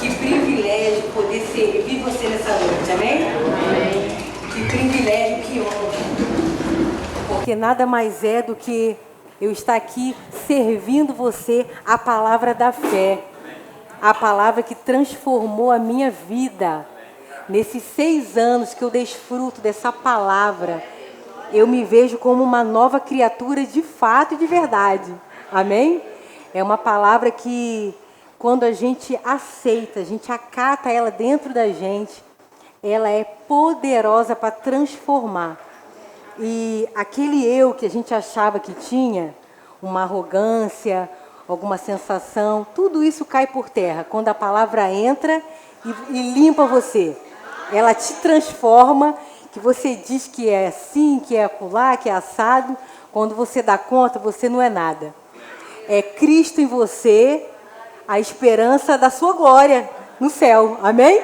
Que privilégio poder servir você nessa noite, amém? Amém. Que privilégio, que honra. Porque nada mais é do que eu estar aqui servindo você a palavra da fé. A palavra que transformou a minha vida. Nesses 6 anos que eu desfruto dessa palavra, eu me vejo como uma nova criatura de fato e de verdade. Amém? É uma palavra que, quando a gente aceita, a gente acata ela dentro da gente, ela é poderosa para transformar. E aquele eu que a gente achava que tinha, uma arrogância, alguma sensação, tudo isso cai por terra quando a palavra entra e limpa você. Ela te transforma, que você diz que é assim, que é acolá, que é assado. Quando você dá conta, você não é nada. É Cristo em você, a esperança da sua glória no céu. Amém?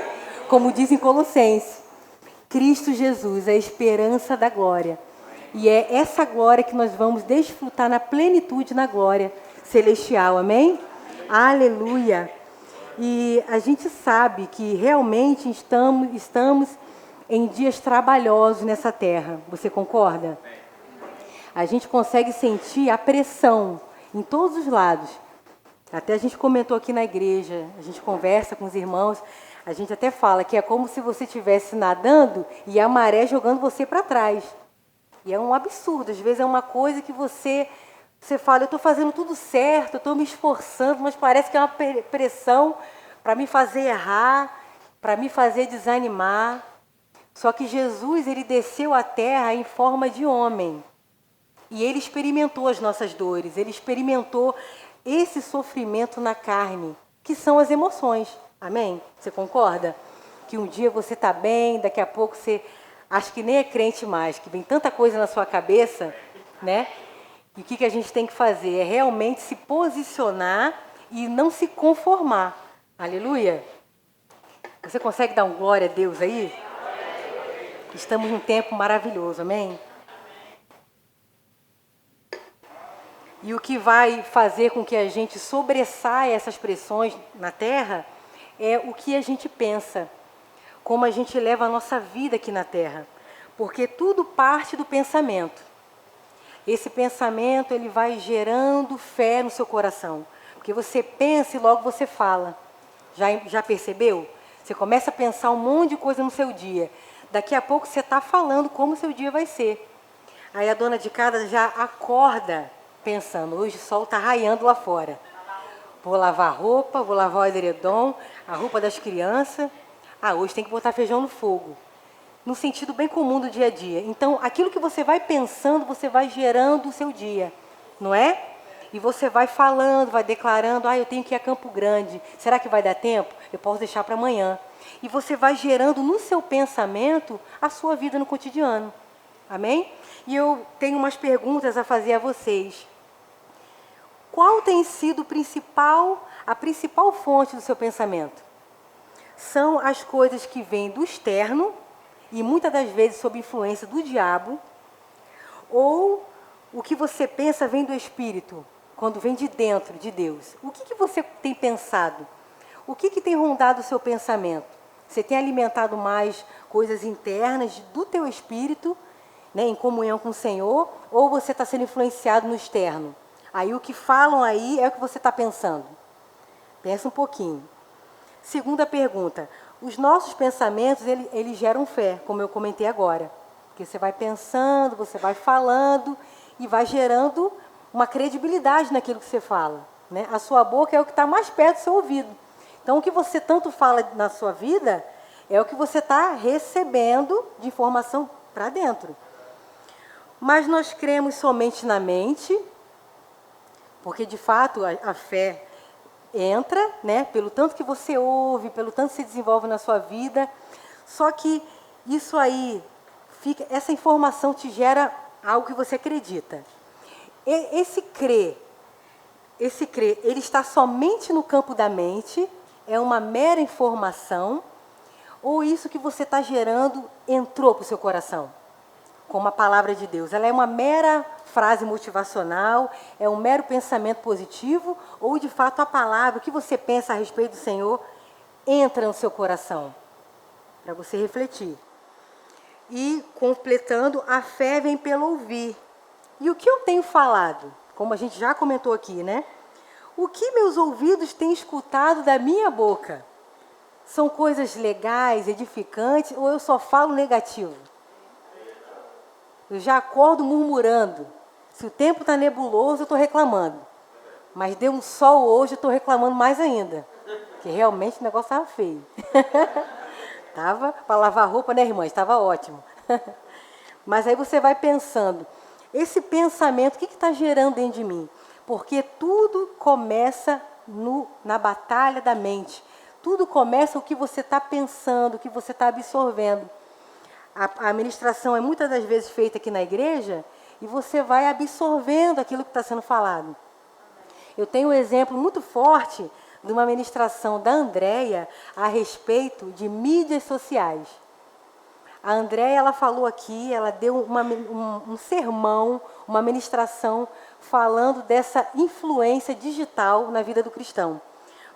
Como diz em Colossenses. Cristo Jesus, a esperança da glória. E é essa glória que nós vamos desfrutar na plenitude na glória celestial. Amém? Aleluia! E a gente sabe que realmente estamos em dias trabalhosos nessa terra. Você concorda? A gente consegue sentir a pressão em todos os lados. Até a gente comentou aqui na igreja, a gente conversa com os irmãos, a gente até fala que é como se você estivesse nadando e a maré jogando você para trás. E é um absurdo, às vezes é uma coisa que você fala, eu estou fazendo tudo certo, eu estou me esforçando, mas parece que é uma pressão para me fazer errar, para me fazer desanimar. Só que Jesus, ele desceu à terra em forma de homem. E ele experimentou as nossas dores, ele experimentou esse sofrimento na carne, que são as emoções. Amém? Você concorda? Que um dia você está bem, daqui a pouco você acha que nem é crente mais, que vem tanta coisa na sua cabeça, né? E o que a gente tem que fazer? É realmente se posicionar e não se conformar. Aleluia? Você consegue dar um glória a Deus aí? Estamos num tempo maravilhoso, amém? E o que vai fazer com que a gente sobressaia essas pressões na terra é o que a gente pensa, como a gente leva a nossa vida aqui na terra. Porque tudo parte do pensamento. Esse pensamento, ele vai gerando fé no seu coração. Porque você pensa e logo você fala. Já percebeu? Você começa a pensar um monte de coisa no seu dia. Daqui a pouco você está falando como o seu dia vai ser. Aí a dona de casa já acorda pensando, hoje o sol está raiando lá fora. Vou lavar a roupa, vou lavar o edredom, a roupa das crianças. Hoje tem que botar feijão no fogo. No sentido bem comum do dia a dia. Então, aquilo que você vai pensando, você vai gerando o seu dia, não é? E você vai falando, vai declarando, eu tenho que ir a Campo Grande. Será que vai dar tempo? Eu posso deixar para amanhã. E você vai gerando no seu pensamento a sua vida no cotidiano. Amém? E eu tenho umas perguntas a fazer a vocês. Qual tem sido a principal fonte do seu pensamento? São as coisas que vêm do externo, e muitas das vezes sob influência do diabo, ou o que você pensa vem do Espírito, quando vem de dentro de Deus? O que você tem pensado? O que tem rondado o seu pensamento? Você tem alimentado mais coisas internas do teu Espírito, né, em comunhão com o Senhor, ou você está sendo influenciado no externo? Aí o que falam aí é o que você está pensando. Pensa um pouquinho. Segunda pergunta. Os nossos pensamentos, eles geram fé, como eu comentei agora. Porque você vai pensando, você vai falando e vai gerando uma credibilidade naquilo que você fala, né? A sua boca é o que está mais perto do seu ouvido. Então, o que você tanto fala na sua vida é o que você está recebendo de informação para dentro. Mas nós cremos somente na mente, porque, de fato, a fé entra, né, pelo tanto que você ouve, pelo tanto que se desenvolve na sua vida. Só que isso aí, essa informação te gera algo que você acredita. Esse crer, ele está somente no campo da mente, é uma mera informação, ou isso que você está gerando entrou para o seu coração? Como a palavra de Deus. Ela é uma mera frase motivacional, é um mero pensamento positivo, ou de fato a palavra, o que você pensa a respeito do Senhor, entra no seu coração, para você refletir. E, completando, a fé vem pelo ouvir. E o que eu tenho falado? Como a gente já comentou aqui, né? O que meus ouvidos têm escutado da minha boca? São coisas legais, edificantes, ou eu só falo negativo? Eu já acordo murmurando. Se o tempo está nebuloso, eu estou reclamando. Mas deu um sol hoje, eu estou reclamando mais ainda. Porque realmente o negócio estava feio. Estava para lavar roupa, né, irmã? Estava ótimo. Mas aí você vai pensando, esse pensamento, o que está gerando dentro de mim? Porque tudo começa na batalha da mente. Tudo começa o que você está pensando, o que você está absorvendo. A ministração é muitas das vezes feita aqui na igreja e você vai absorvendo aquilo que está sendo falado. Eu tenho um exemplo muito forte de uma ministração da Andréia a respeito de mídias sociais. A Andréia, ela falou aqui, ela deu um sermão, uma ministração falando dessa influência digital na vida do cristão.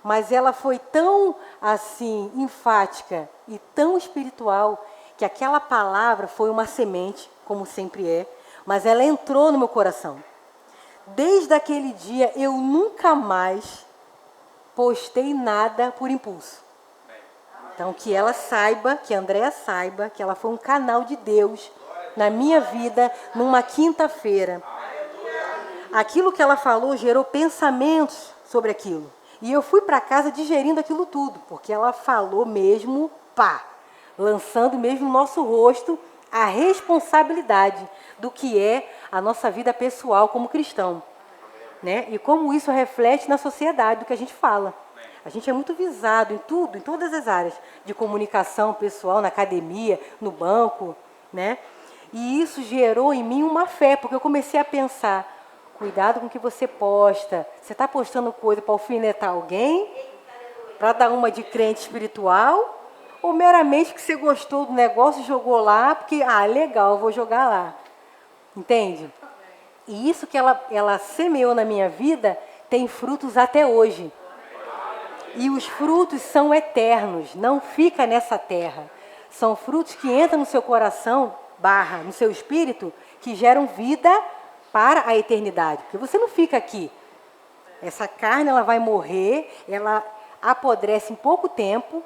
Mas ela foi tão, assim, enfática e tão espiritual que aquela palavra foi uma semente, como sempre é, mas ela entrou no meu coração. Desde aquele dia, eu nunca mais postei nada por impulso. Então, que ela saiba, que a Andréia saiba, que ela foi um canal de Deus na minha vida, numa quinta-feira. Aquilo que ela falou gerou pensamentos sobre aquilo. E eu fui para casa digerindo aquilo tudo, porque ela falou mesmo, lançando mesmo no nosso rosto a responsabilidade do que é a nossa vida pessoal como cristão, né? E como isso reflete na sociedade, do que a gente fala. A gente é muito visado em tudo, em todas as áreas de comunicação pessoal, na academia, no banco, né? E isso gerou em mim uma fé, porque eu comecei a pensar, cuidado com o que você posta. Você está postando coisa para alfinetar alguém? Para dar uma de crente espiritual? Ou meramente que você gostou do negócio e jogou lá, porque, legal, eu vou jogar lá. Entende? E isso que ela semeou na minha vida tem frutos até hoje. E os frutos são eternos, não fica nessa terra. São frutos que entram no seu coração, no seu espírito, que geram vida para a eternidade. Porque você não fica aqui. Essa carne, ela vai morrer, ela apodrece em pouco tempo.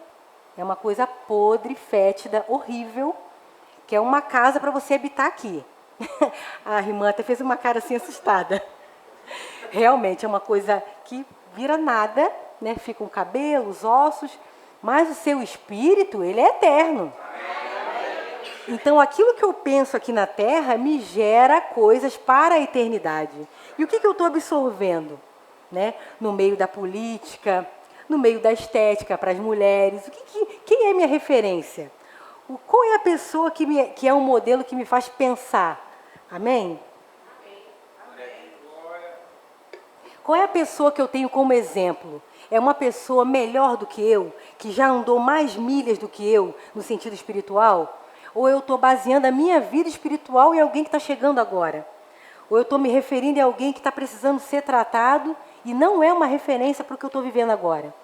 É uma coisa podre, fétida, horrível, que é uma casa para você habitar aqui. A irmã até fez uma cara assim assustada. Realmente é uma coisa que vira nada, né? Ficam cabelos, ossos, mas o seu espírito, ele é eterno. Então, aquilo que eu penso aqui na Terra me gera coisas para a eternidade. E o que eu estou absorvendo? Né? No meio da política, no meio da estética para as mulheres. Quem é minha referência? Qual é a pessoa que é um modelo que me faz pensar? Amém? Qual é a pessoa que eu tenho como exemplo? É uma pessoa melhor do que eu, que já andou mais milhas do que eu, no sentido espiritual? Ou eu estou baseando a minha vida espiritual em alguém que está chegando agora? Ou eu estou me referindo a alguém que está precisando ser tratado e não é uma referência para o que eu estou vivendo agora?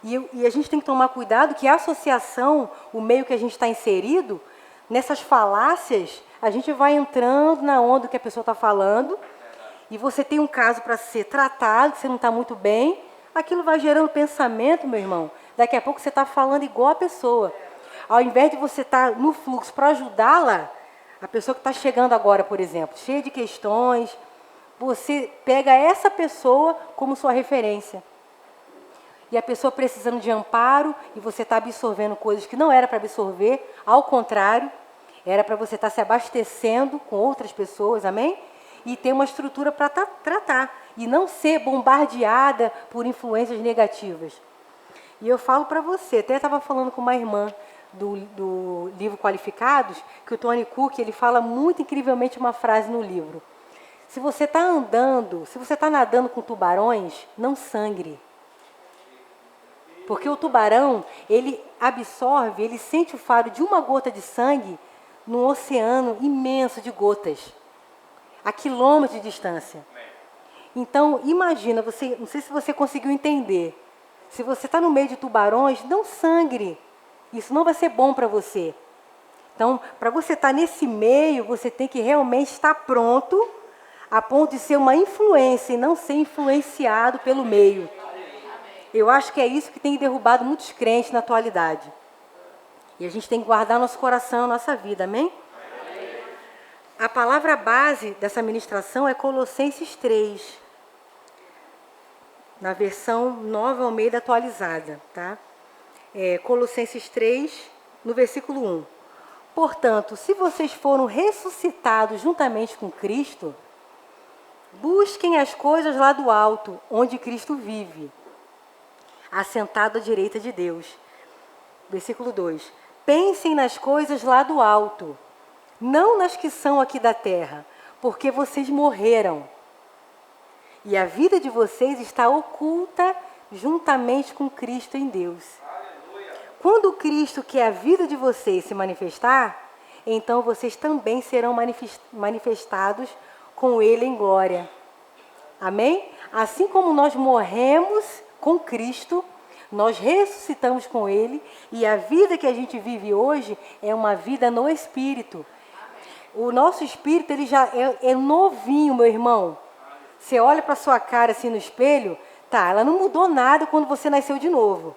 E a gente tem que tomar cuidado que a associação, o meio que a gente está inserido, nessas falácias, a gente vai entrando na onda que a pessoa está falando, e você tem um caso para ser tratado, que você não está muito bem, aquilo vai gerando pensamento, meu irmão. Daqui a pouco você está falando igual a pessoa. Ao invés de você estar no fluxo para ajudá-la, a pessoa que está chegando agora, por exemplo, cheia de questões, você pega essa pessoa como sua referência. e a pessoa precisando de amparo e você está absorvendo coisas que não era para absorver, ao contrário, era para você estar se abastecendo com outras pessoas, amém? E ter uma estrutura para tratar e não ser bombardeada por influências negativas. E eu falo para você, até estava falando com uma irmã do livro Qualificados, que o Tony Cook, ele fala muito incrivelmente uma frase no livro. Se você está andando, se você está nadando com tubarões, não sangre. Porque o tubarão, ele absorve, ele sente o faro de uma gota de sangue num oceano imenso de gotas, a quilômetros de distância. Então, imagina, você, não sei se você conseguiu entender, se você está no meio de tubarões, não sangre. Isso não vai ser bom para você. Então, para você estar nesse meio, você tem que realmente estar pronto a ponto de ser uma influência e não ser influenciado pelo meio. Eu acho que é isso que tem derrubado muitos crentes na atualidade. E a gente tem que guardar nosso coração, nossa vida, amém? A palavra base dessa ministração é Colossenses 3, na versão Nova Almeida atualizada, tá? Colossenses 3, no versículo 1. Portanto, se vocês foram ressuscitados juntamente com Cristo, busquem as coisas lá do alto, onde Cristo vive, assentado à direita de Deus. Versículo 2. Pensem nas coisas lá do alto, não nas que são aqui da terra, porque vocês morreram. E a vida de vocês está oculta juntamente com Cristo em Deus. Quando Cristo, que é a vida de vocês, se manifestar, então vocês também serão manifestados com Ele em glória. Amém? Assim como nós morremos com Cristo, nós ressuscitamos com Ele, e a vida que a gente vive hoje é uma vida no Espírito. O nosso espírito, ele já é novinho, meu irmão. Você olha para a sua cara assim no espelho, tá, ela não mudou nada quando você nasceu de novo.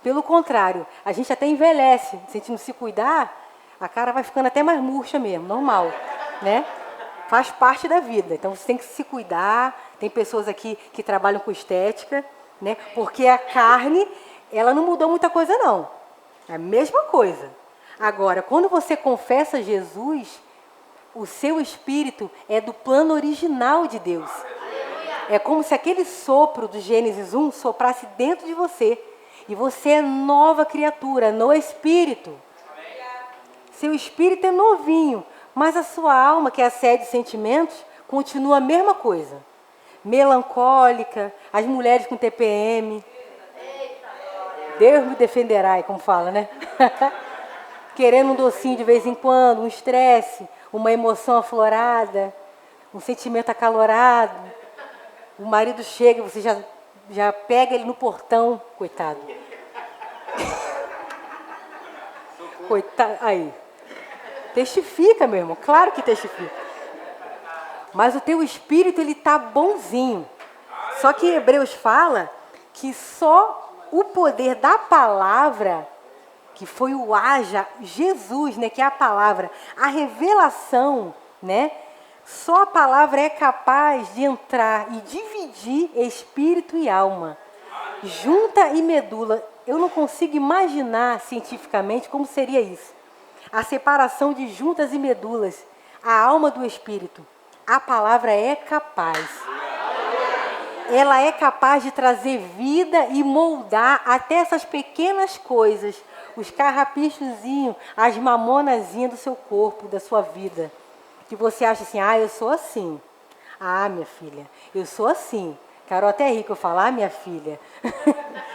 Pelo contrário, a gente até envelhece. Se a gente não se cuidar, a cara vai ficando até mais murcha mesmo, normal, né? Faz parte da vida. Então você tem que se cuidar. Tem pessoas aqui que trabalham com estética, né? Porque a carne, ela não mudou muita coisa não. É a mesma coisa. Agora, quando você confessa Jesus, o seu espírito é do plano original de Deus. É como se aquele sopro do Gênesis 1 soprasse dentro de você. E você é nova criatura, no espírito. Seu espírito é novinho, mas a sua alma, que é a sede de sentimentos, continua a mesma coisa. Melancólica, as mulheres com TPM. Deus me defenderá, como fala, né? Querendo um docinho de vez em quando, um estresse, uma emoção aflorada, um sentimento acalorado. O marido chega, você já pega ele no portão, coitado. Coitado, aí. Testifica, meu irmão, claro que testifica. Mas o teu espírito, ele tá bonzinho. Só que Hebreus fala que só o poder da palavra, que foi o haja, Jesus, né, que é a palavra, a revelação, né? Só a palavra é capaz de entrar e dividir espírito e alma, junta e medula. Eu não consigo imaginar cientificamente como seria isso. A separação de juntas e medulas, a alma do espírito. A palavra é capaz. Ela é capaz de trazer vida e moldar até essas pequenas coisas, os carrapichozinhos, as mamonazinhas do seu corpo, da sua vida. Que você acha assim, eu sou assim. Minha filha, eu sou assim. Carol até ri que eu falo, minha filha.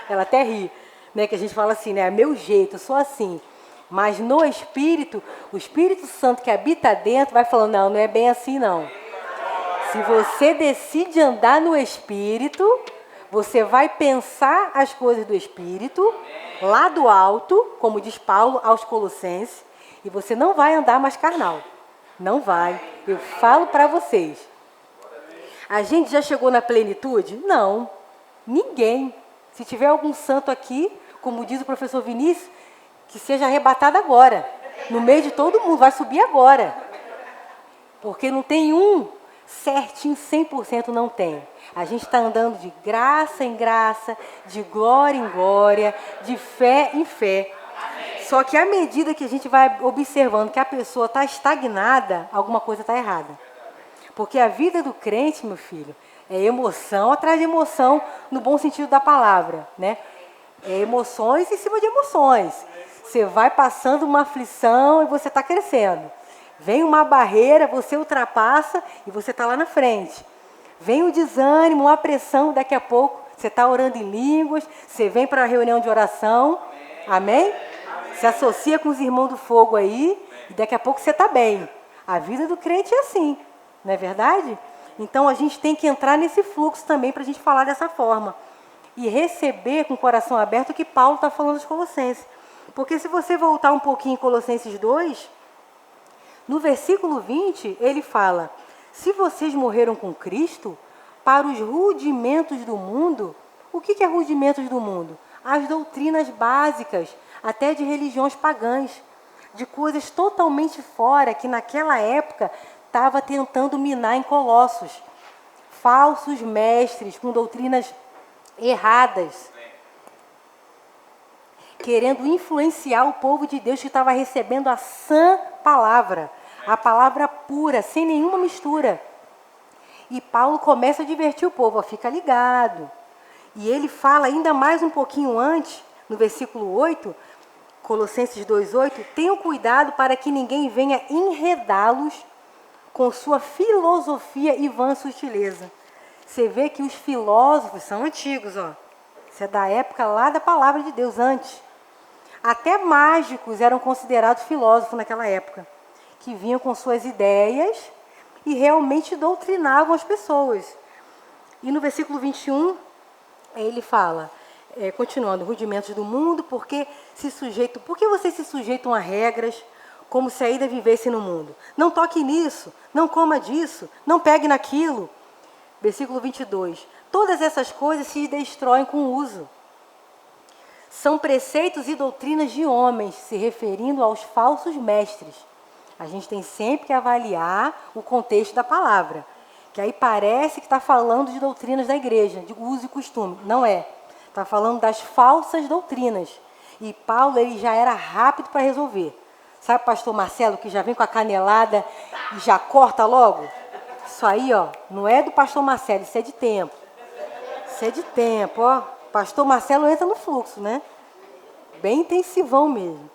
Ela até ri, né? Que a gente fala assim, né? É meu jeito, eu sou assim. Mas no Espírito, o Espírito Santo que habita dentro vai falando, não é bem assim não. Se você decide andar no Espírito, você vai pensar as coisas do Espírito, lá do alto, como diz Paulo aos Colossenses, e você não vai andar mais carnal. Não vai. Eu falo para vocês. A gente já chegou na plenitude? Não. Ninguém. Se tiver algum santo aqui, como diz o professor Vinícius, que seja arrebatado agora. No meio de todo mundo. Vai subir agora. Porque não tem um certinho, 100% não tem. A gente está andando de graça em graça, de glória em glória, de fé em fé. Só que à medida que a gente vai observando que a pessoa está estagnada, alguma coisa está errada. Porque a vida do crente, meu filho, é emoção atrás de emoção, no bom sentido da palavra, né? É emoções em cima de emoções. Você vai passando uma aflição e você está crescendo. Vem uma barreira, você ultrapassa e você está lá na frente. Vem o desânimo, uma pressão, daqui a pouco você está orando em línguas, você vem para a reunião de oração, amém? Se associa com os irmãos do fogo aí e daqui a pouco você está bem. A vida do crente é assim, não é verdade? Então a gente tem que entrar nesse fluxo também para a gente falar dessa forma. E receber com o coração aberto o que Paulo está falando aos Colossenses. Porque se você voltar um pouquinho em Colossenses 2, no versículo 20, ele fala: se vocês morreram com Cristo, para os rudimentos do mundo, o que é rudimentos do mundo? As doutrinas básicas, até de religiões pagãs, de coisas totalmente fora, que naquela época estava tentando minar em Colossos. Falsos mestres com doutrinas erradas, querendo influenciar o povo de Deus que estava recebendo a sã palavra, a palavra pura, sem nenhuma mistura. E Paulo começa a advertir o povo: ó, fica ligado. E ele fala ainda mais um pouquinho antes, no versículo 8, Colossenses 2,8, tenham cuidado para que ninguém venha enredá-los com sua filosofia e vã sutileza. Você vê que os filósofos são antigos, ó. Isso é da época lá da palavra de Deus, antes. Até mágicos eram considerados filósofos naquela época, que vinham com suas ideias e realmente doutrinavam as pessoas. E no versículo 21, ele fala, continuando, rudimentos do mundo, por que vocês se sujeitam a regras como se ainda vivessem no mundo? Não toque nisso, não coma disso, não pegue naquilo. Versículo 22, todas essas coisas se destroem com o uso. São preceitos e doutrinas de homens, se referindo aos falsos mestres. A gente tem sempre que avaliar o contexto da palavra, que aí parece que está falando de doutrinas da igreja, de uso e costume. Não é. Está falando das falsas doutrinas. E Paulo, ele já era rápido para resolver. Sabe o pastor Marcelo, que já vem com a canelada e já corta logo? Isso aí, ó, não é do pastor Marcelo, isso é de tempo. Isso é de tempo, ó. Pastor Marcelo entra no fluxo, né? Bem intensivão mesmo.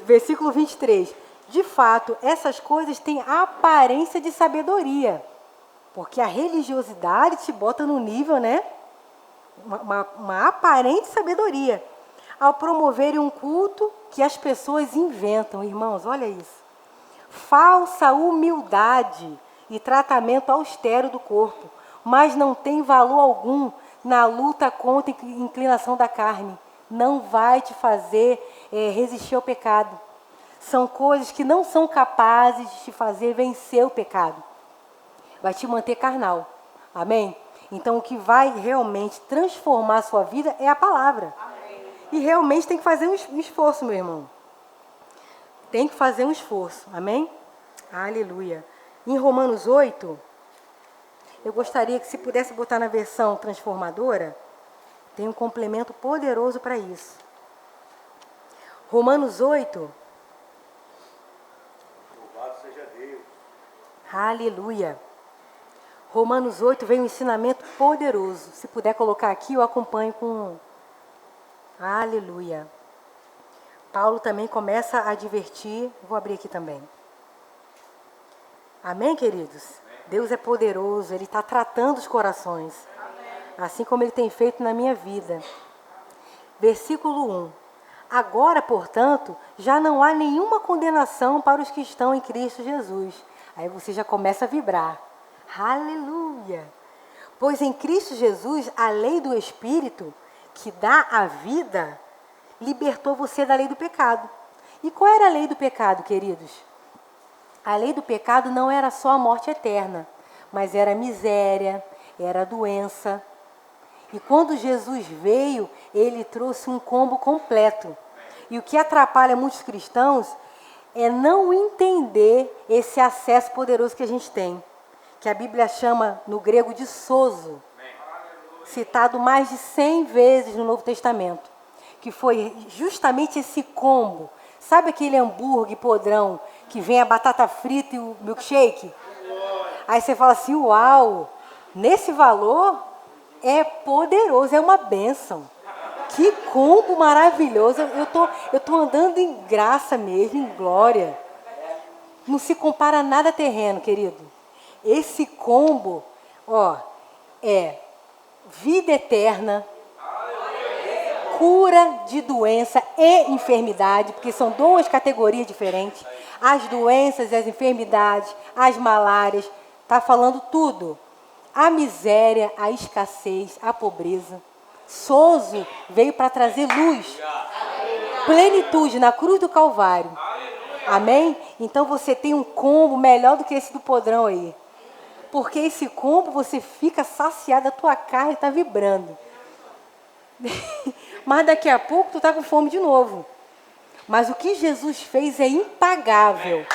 Versículo 23. De fato, essas coisas têm aparência de sabedoria. Porque a religiosidade te bota no nível, né? Uma aparente sabedoria. Ao promoverem um culto que as pessoas inventam, irmãos, olha isso. Falsa humildade e tratamento austero do corpo, mas não tem valor algum na luta contra a inclinação da carne. Não vai te fazer resistir ao pecado. São coisas que não são capazes de te fazer vencer o pecado. Vai te manter carnal. Amém? Então, o que vai realmente transformar a sua vida é a palavra. Amém. E realmente tem que fazer um esforço, meu irmão. Tem que fazer um esforço. Amém? Aleluia. Em Romanos 8, eu gostaria que se pudesse botar na versão transformadora, tem um complemento poderoso para isso. Romanos 8. Louvado seja Deus. Aleluia. Romanos 8 vem um ensinamento poderoso. Se puder colocar aqui, eu acompanho com... Aleluia. Paulo também começa a advertir. Vou abrir aqui também. Amém, queridos? Amém. Deus é poderoso, Ele está tratando os corações. Amém. Assim como Ele tem feito na minha vida. Versículo 1. Agora, portanto, já não há nenhuma condenação para os que estão em Cristo Jesus. Aí você já começa a vibrar. Aleluia! Pois em Cristo Jesus, a lei do Espírito, que dá a vida, libertou você da lei do pecado. E qual era a lei do pecado, queridos? A lei do pecado não era só a morte eterna, mas era a miséria, era a doença. E quando Jesus veio, Ele trouxe um combo completo. E o que atrapalha muitos cristãos é não entender esse acesso poderoso que a gente tem, que a Bíblia chama no grego de sozo, citado mais de 100 vezes no Novo Testamento, que foi justamente esse combo. Sabe aquele hambúrguer podrão que vem a batata frita e o milkshake? Aí você fala assim, uau, nesse valor é poderoso, é uma bênção. Que combo maravilhoso. Eu tô andando em graça mesmo, em glória. Não se compara a nada terreno, querido. Esse combo, ó, é vida eterna, cura de doença e enfermidade, porque são duas categorias diferentes. As doenças e as enfermidades, as malárias, está falando tudo. A miséria, a escassez, a pobreza. Sozo veio para trazer luz, plenitude na cruz do Calvário. Amém? Então você tem um combo melhor do que esse do podrão aí. Porque esse combo você fica saciado, a tua carne está vibrando. Mas daqui a pouco tu está com fome de novo. Mas o que Jesus fez é impagável.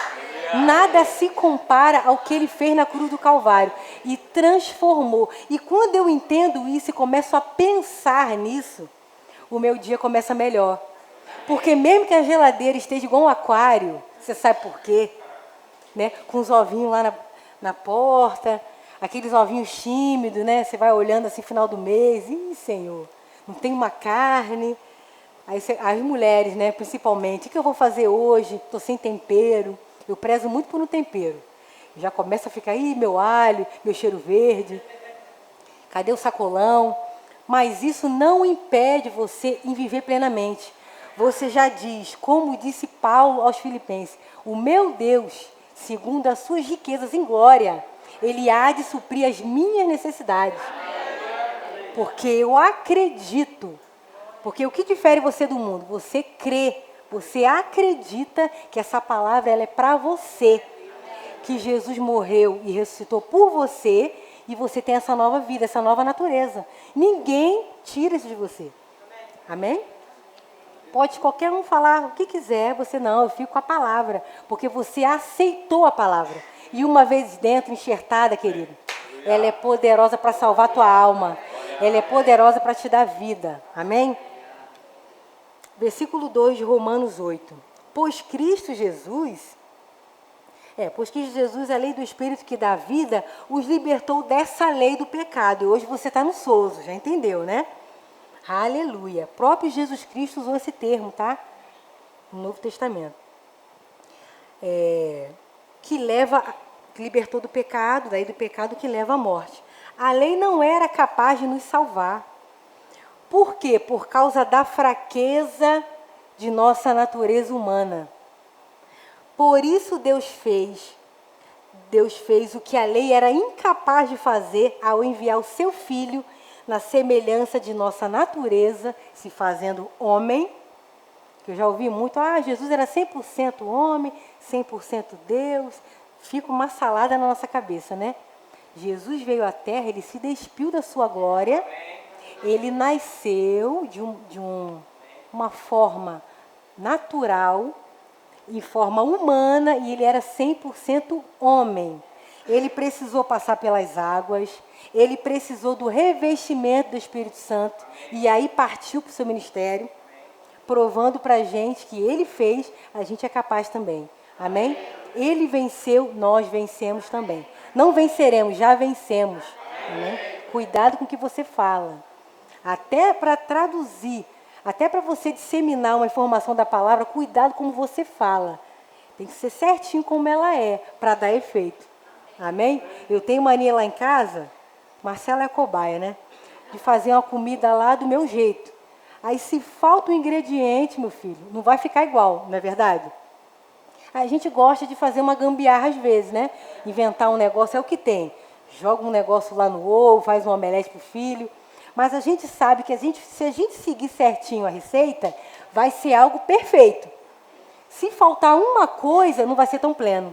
Nada se compara ao que ele fez na cruz do Calvário. E transformou. E quando eu entendo isso e começo a pensar nisso, o meu dia começa melhor. Porque mesmo que a geladeira esteja igual um aquário, você sabe por quê? Né? Com os ovinhos lá na porta, aqueles ovinhos tímidos, né? Você vai olhando assim, final do mês, ih, Senhor, não tem uma carne. Aí as mulheres, né, principalmente, o que eu vou fazer hoje? Estou sem tempero. Eu prezo muito por um tempero. Já começa a ficar, ih, meu alho, meu cheiro verde. Cadê o sacolão? Mas isso não impede você em viver plenamente. Você já diz, como disse Paulo aos Filipenses, o meu Deus, segundo as suas riquezas em glória, Ele há de suprir as minhas necessidades. Porque eu acredito. Porque o que difere você do mundo? Você crê, você acredita que essa palavra ela é para você. Que Jesus morreu e ressuscitou por você e você tem essa nova vida, essa nova natureza. Ninguém tira isso de você. Amém? Pode qualquer um falar o que quiser, você não, eu fico com a palavra. Porque você aceitou a palavra. E uma vez dentro, enxertada, querido, ela é poderosa para salvar a tua alma. Ela é poderosa para te dar vida. Amém? Versículo 2 de Romanos 8. Pois Cristo Jesus, a lei do Espírito que dá vida, os libertou dessa lei do pecado. E hoje você está no sozo, já entendeu, né? Aleluia. Próprio Jesus Cristo usou esse termo, tá? No Novo Testamento. Que libertou do pecado, daí do pecado que leva à morte. A lei não era capaz de nos salvar. Por quê? Por causa da fraqueza de nossa natureza humana. Por isso Deus fez o que a lei era incapaz de fazer ao enviar o seu Filho na semelhança de nossa natureza, se fazendo homem. Que eu já ouvi muito, Jesus era 100% homem, 100% Deus. Fica uma salada na nossa cabeça, né? Jesus veio à Terra, Ele se despiu da sua glória. Ele nasceu de uma forma natural, em forma humana, e ele era 100% homem. Ele precisou passar pelas águas, ele precisou do revestimento do Espírito Santo, e aí partiu para o seu ministério, provando para a gente que ele fez, a gente é capaz também. Amém? Ele venceu, nós vencemos também. Não venceremos, já vencemos. Amém? Cuidado com o que você fala. Até para traduzir, até para você disseminar uma informação da palavra, cuidado como você fala. Tem que ser certinho como ela é, para dar efeito. Amém? Eu tenho mania lá em casa, Marcela é cobaia, né? De fazer uma comida lá do meu jeito. Aí se falta um ingrediente, meu filho, não vai ficar igual, não é verdade? A gente gosta de fazer uma gambiarra às vezes, né? Inventar um negócio, é o que tem. Joga um negócio lá no ovo, faz um omelete pro filho. Mas a gente sabe que se a gente seguir certinho a receita, vai ser algo perfeito. Se faltar uma coisa, não vai ser tão pleno.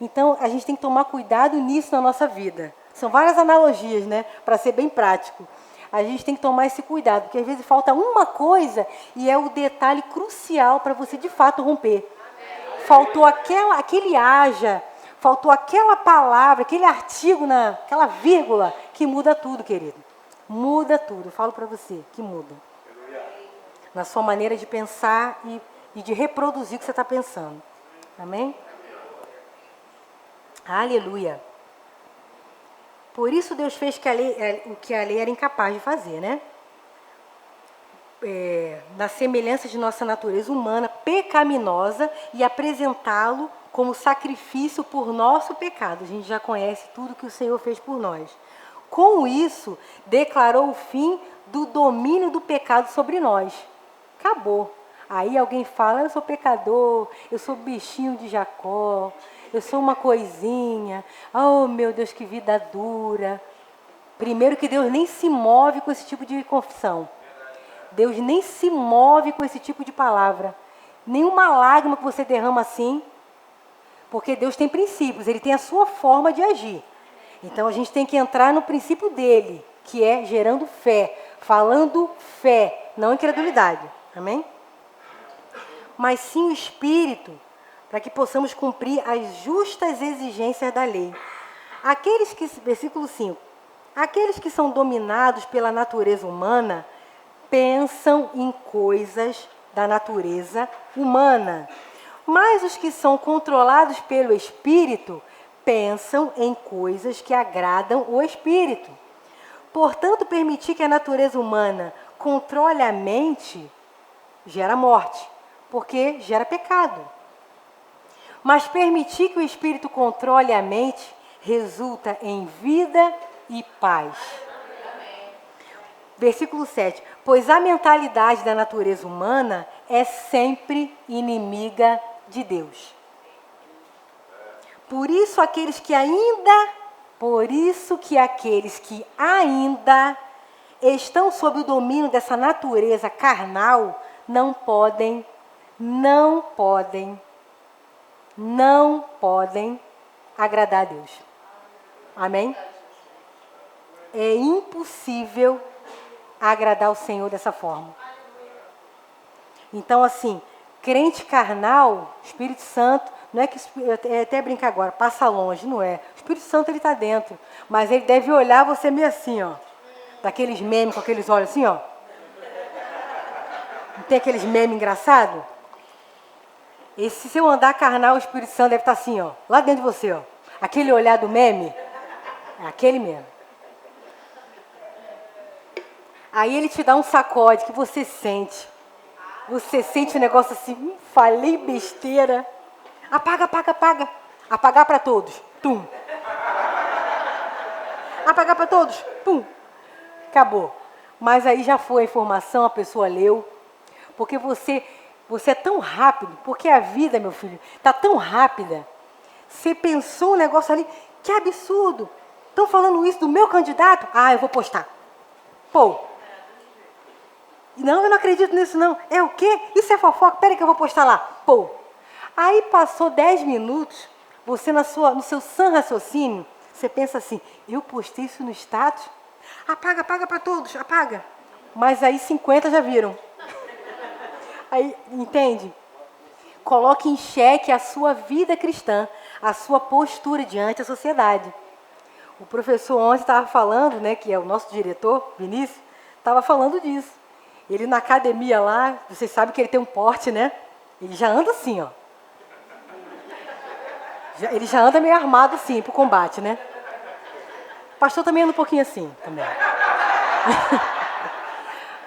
Então, a gente tem que tomar cuidado nisso na nossa vida. São várias analogias, né? Para ser bem prático. A gente tem que tomar esse cuidado, porque às vezes falta uma coisa e é o detalhe crucial para você, de fato, romper. faltou aquele haja, faltou aquela palavra, aquele artigo, aquela vírgula, que muda tudo, querido. Muda tudo, eu falo para você, que muda. Na sua maneira de pensar e de reproduzir o que você está pensando. Amém? Aleluia. Por isso Deus fez o que a lei era incapaz de fazer, né? Na semelhança de nossa natureza humana pecaminosa e apresentá-lo como sacrifício por nosso pecado. A gente já conhece tudo que o Senhor fez por nós. Com isso, declarou o fim do domínio do pecado sobre nós. Acabou. Aí alguém fala, eu sou pecador, eu sou bichinho de Jacó, eu sou uma coisinha, oh meu Deus, que vida dura. Primeiro que Deus nem se move com esse tipo de confissão. Deus nem se move com esse tipo de palavra. Nenhuma lágrima que você derrama assim, porque Deus tem princípios, Ele tem a sua forma de agir. Então a gente tem que entrar no princípio dele, que é gerando fé, falando fé, não incredulidade. Amém? Mas sim o Espírito, para que possamos cumprir as justas exigências da lei. Versículo 5, aqueles que são dominados pela natureza humana, pensam em coisas da natureza humana. Mas os que são controlados pelo Espírito, pensam em coisas que agradam o Espírito. Portanto, permitir que a natureza humana controle a mente gera morte, porque gera pecado. Mas permitir que o Espírito controle a mente resulta em vida e paz. Versículo 7. Pois a mentalidade da natureza humana é sempre inimiga de Deus. Por isso aqueles que ainda estão sob o domínio dessa natureza carnal, não podem agradar a Deus. Amém? É impossível agradar o Senhor dessa forma. Então, assim, crente carnal, Espírito Santo, não é que, até brincar agora, passa longe, não é. O Espírito Santo, ele está dentro, mas ele deve olhar você meio assim, ó. Daqueles memes com aqueles olhos assim, ó. Não tem aqueles memes engraçados? Esse seu andar carnal, o Espírito Santo deve estar assim, ó. Lá dentro de você, ó. Aquele olhar do meme, é aquele mesmo. Aí ele te dá um sacode que você sente. Você sente um negócio assim, falei besteira. Apaga, apaga, apaga. Apagar para todos. Tum. Apagar para todos. Pum. Acabou. Mas aí já foi a informação, a pessoa leu. Porque você é tão rápido. Porque a vida, meu filho, está tão rápida. Você pensou um negócio ali, que absurdo. Estão falando isso do meu candidato? Ah, eu vou postar. Pô. Não, eu não acredito nisso não. É o quê? Isso é fofoca? Peraí que eu vou postar lá. Pô. Aí passou 10 minutos, você no seu sã raciocínio, você pensa assim, eu postei isso no status? Apaga, apaga para todos, apaga. Mas aí 50 já viram. Aí, entende? Coloque em xeque a sua vida cristã, a sua postura diante da sociedade. O professor ontem estava falando, né, que é o nosso diretor, Vinícius, estava falando disso. Ele na academia lá, vocês sabem que ele tem um porte, né? Ele já anda assim, ó. Ele já anda meio armado assim, pro combate, né? O pastor também anda um pouquinho assim, também.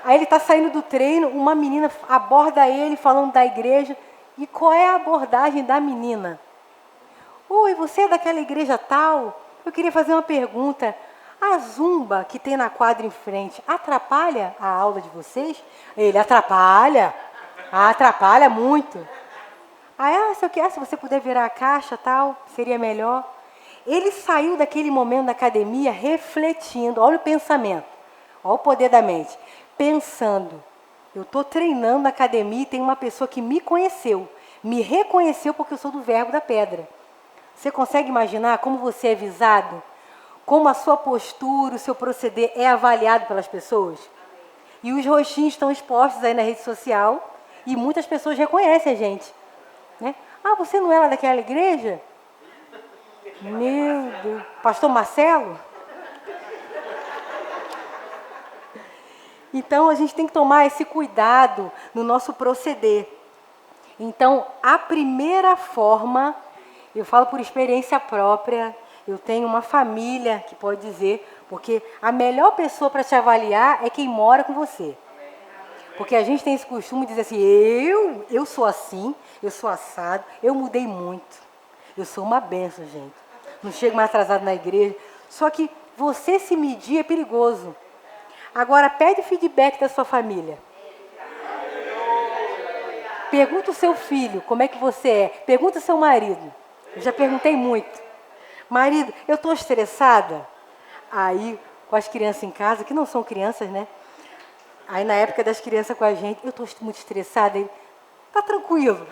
Aí ele está saindo do treino, uma menina aborda ele falando da igreja. E qual é a abordagem da menina? Oi, você é daquela igreja tal? Eu queria fazer uma pergunta. A zumba que tem na quadra em frente atrapalha a aula de vocês? Ele atrapalha. Atrapalha muito. Aí, se você puder virar a caixa, tal, seria melhor. Ele saiu daquele momento da academia refletindo. Olha o pensamento. Olha o poder da mente. Pensando. Eu estou treinando na academia e tem uma pessoa que me conheceu. Me reconheceu porque eu sou do Verbo da Pedra. Você consegue imaginar como você é visado? Como a sua postura, o seu proceder é avaliado pelas pessoas? E os rostinhos estão expostos aí na rede social e muitas pessoas reconhecem a gente. Né? Ah, você não era daquela igreja? Meu Deus. Pastor Marcelo? Então, a gente tem que tomar esse cuidado no nosso proceder. Então, a primeira forma, eu falo por experiência própria, eu tenho uma família que pode dizer, porque a melhor pessoa para te avaliar é quem mora com você. Porque a gente tem esse costume de dizer assim, eu sou assim, eu sou assado, eu mudei muito. Eu sou uma benção, gente. Não chego mais atrasado na igreja. Só que você se medir é perigoso. Agora, pede feedback da sua família. Pergunta o seu filho, como é que você é. Pergunta o seu marido. Eu já perguntei muito. Marido, eu estou estressada? Aí, com as crianças em casa, que não são crianças, né? Aí, na época das crianças com a gente, eu estou muito estressada. Ele, tá tranquilo.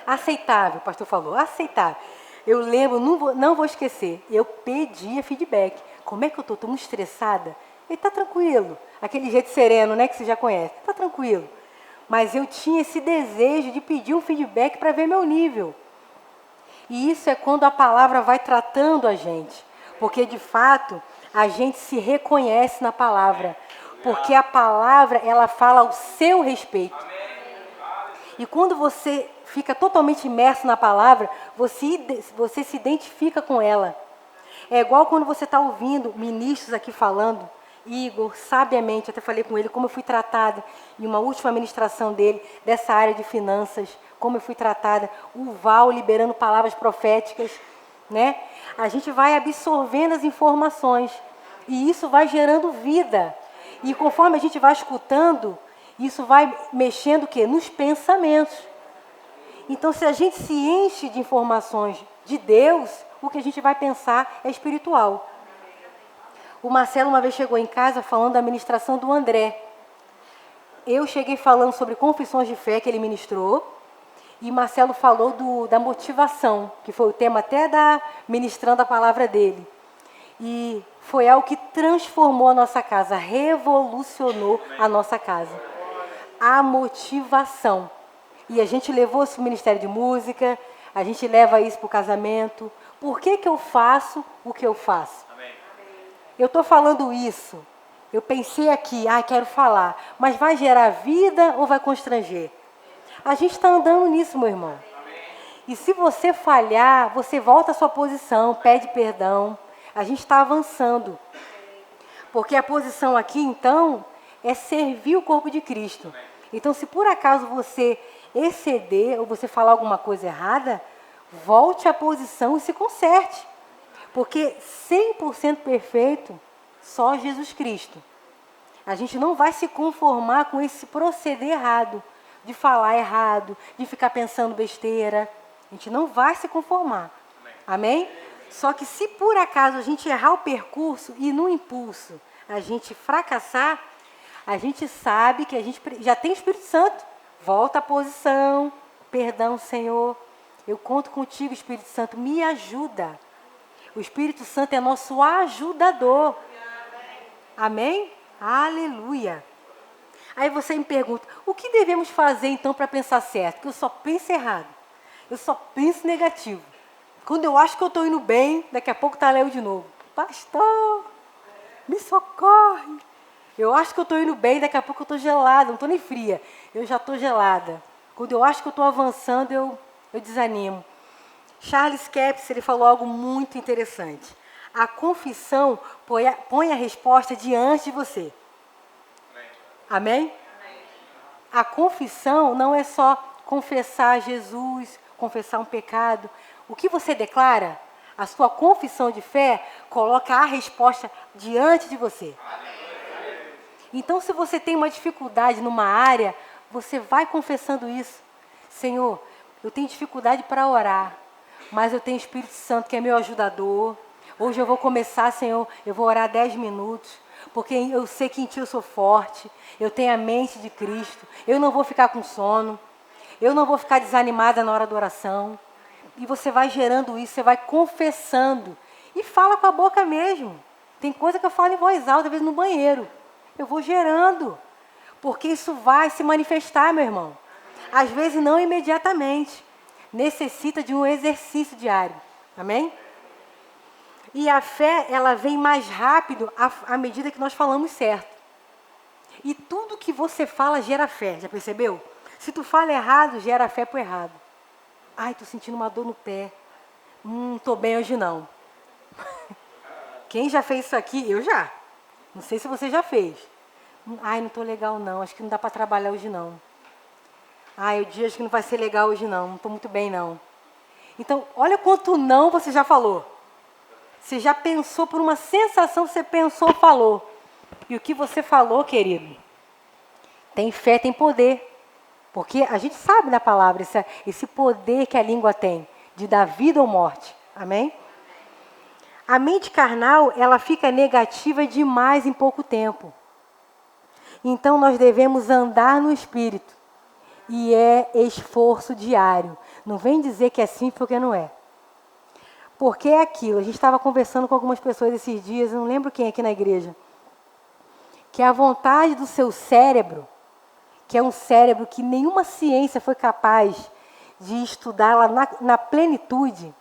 Aceitável, o pastor falou, aceitável. Eu lembro, não vou esquecer, eu pedia feedback. Como é que eu estou? Estou muito estressada? Ele, tá tranquilo. Aquele jeito sereno, né, que você já conhece. Tá tranquilo. Mas eu tinha esse desejo de pedir um feedback para ver meu nível. E isso é quando a palavra vai tratando a gente. Porque, de fato, a gente se reconhece na palavra. Porque a palavra, ela fala ao seu respeito. E quando você fica totalmente imerso na palavra, você se identifica com ela. É igual quando você está ouvindo ministros aqui falando, Igor, sabiamente, até falei com ele como eu fui tratada em uma última ministração dele, dessa área de finanças, como eu fui tratada, o Val liberando palavras proféticas, né? A gente vai absorvendo as informações e isso vai gerando vida. E conforme a gente vai escutando, isso vai mexendo o quê? Nos pensamentos. Então, se a gente se enche de informações de Deus, o que a gente vai pensar é espiritual. O Marcelo uma vez chegou em casa falando da ministração do André. Eu cheguei falando sobre confissões de fé que ele ministrou, e Marcelo falou da motivação, que foi o tema até da ministrando a palavra dele. E foi algo que transformou a nossa casa, revolucionou a nossa casa. A motivação. E a gente levou isso para o Ministério de Música, a gente leva isso para o casamento. Por que eu faço o que eu faço? Amém. Eu estou falando isso, eu pensei aqui, quero falar, mas vai gerar vida ou vai constranger? A gente está andando nisso, meu irmão. Amém. E se você falhar, você volta à sua posição, pede perdão. A gente está avançando. Porque a posição aqui, então, é servir o corpo de Cristo. Amém. Então, se por acaso você exceder ou você falar alguma coisa errada, volte à posição e se conserte. Porque 100% perfeito, só Jesus Cristo. A gente não vai se conformar com esse proceder errado, de falar errado, de ficar pensando besteira. A gente não vai se conformar. Amém? Só que se por acaso a gente errar o percurso e no impulso a gente fracassar, a gente sabe que a gente já tem o Espírito Santo. Volta à posição, perdão, Senhor. Eu conto contigo, Espírito Santo, me ajuda. O Espírito Santo é nosso ajudador. Amém? Aleluia. Aí você me pergunta, o que devemos fazer então para pensar certo? Porque eu só penso errado. Eu só penso negativo. Quando eu acho que eu estou indo bem, daqui a pouco está Léo de novo. Pastor, me socorre. Eu acho que eu estou indo bem, daqui a pouco eu estou gelada, não estou nem fria. Eu já estou gelada. Quando eu acho que eu estou avançando, eu desanimo. Charles Capps, ele falou algo muito interessante. A confissão põe a resposta diante de você. Amém? A confissão não é só confessar Jesus, confessar um pecado. O que você declara, a sua confissão de fé, coloca a resposta diante de você. Então, se você tem uma dificuldade numa área, você vai confessando isso. Senhor, eu tenho dificuldade para orar, mas eu tenho o Espírito Santo que é meu ajudador. Hoje eu vou começar, Senhor, eu vou orar 10 minutos, porque eu sei que em Ti eu sou forte, eu tenho a mente de Cristo, eu não vou ficar com sono, eu não vou ficar desanimada na hora da oração. E você vai gerando isso, você vai confessando, e fala com a boca mesmo. Tem coisa que eu falo em voz alta, às vezes no banheiro. Eu vou gerando, Porque isso vai se manifestar, meu irmão. Às vezes não imediatamente. Necessita de um exercício diário. Amém? E a fé, ela vem mais rápido à medida que nós falamos certo. E tudo que você fala gera fé, já percebeu? Se tu fala errado, gera fé pro errado. Ai, tô sentindo uma dor no pé. Tô bem hoje não. Quem já fez isso aqui? Eu já. Não sei se você já fez. Ai, não tô legal não, acho que não dá para trabalhar hoje não. Ai, o dia acho que não vai ser legal hoje não tô muito bem não. Então, olha quanto não você já falou. Você já pensou por uma sensação, você pensou, falou. E o que você falou, querido, tem fé, tem poder. Porque a gente sabe na palavra esse poder que a língua tem, de dar vida ou morte. Amém? A mente carnal, ela fica negativa demais em pouco tempo. Então, nós devemos andar no Espírito. E é esforço diário. Não vem dizer que é simples porque não é. Porque é aquilo. A gente estava conversando com algumas pessoas esses dias, eu não lembro quem aqui na igreja, que a vontade do seu cérebro, que é um cérebro que nenhuma ciência foi capaz de estudar lá na plenitude,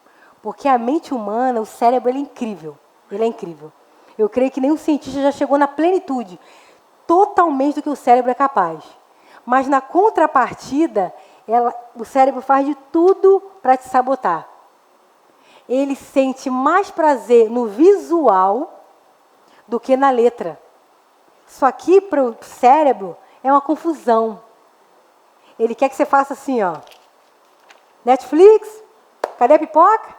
porque a mente humana, o cérebro, ele é incrível. Ele é incrível. Eu creio que nenhum cientista já chegou na plenitude totalmente do que o cérebro é capaz. Mas na contrapartida, o cérebro faz de tudo para te sabotar. Ele sente mais prazer no visual do que na letra. Isso aqui para o cérebro é uma confusão. Ele quer que você faça assim, ó. Netflix? Cadê a pipoca?